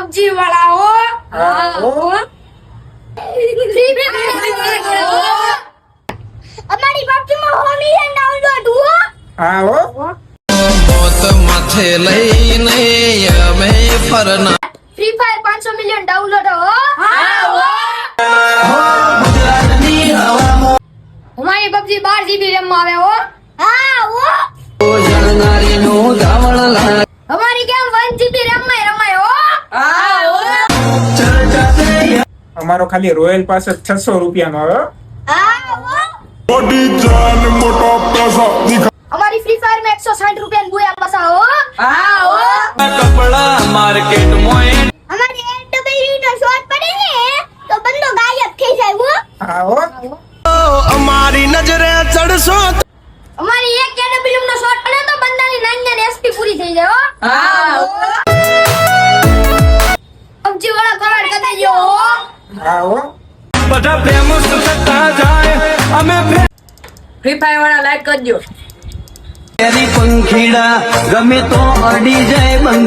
PUBG વાળા હો. અમારી પબજી માં હોમી ડાઉનલોડ હો. હા હો. મોત માથે લઈને અમે ફરના ફ્રી ફાયર 500 મિલિયન ડાઉનલોડ હો. અમારી પબજી 12 GB રેમ માં આવે હો. અમારી ગેમ 1 GB રેમ માં રમાય હો. અમારો ખાલી રોયલ પાસ જ 600 રૂપિયાનો આવે હો. અમારી ફ્રી ફાયર માં 160 રૂપિયા ગુયા પાસા હો. કપડા માર્કેટ મોય અમારી એન્ટરપ્રાઇઝ તો શોર્ટ પડે ને તો બંદો ગાયબ થઈ જાય હો. હા હો. અમારી નજરે ચડશો અમારી એક કેડબલ્યુ નો શોર્ટ પડે તો બંદાની 99 એસપી પૂરી થઈ જાય હો. પબજી વાળા કરાડ કરી ગયો હો. હા હો. બધા પ્રેમ સુતા જાય અમે ફ્રી ફાયર વાળા લાઈક કરજો. પંખીડા ગમે તો અડી જાય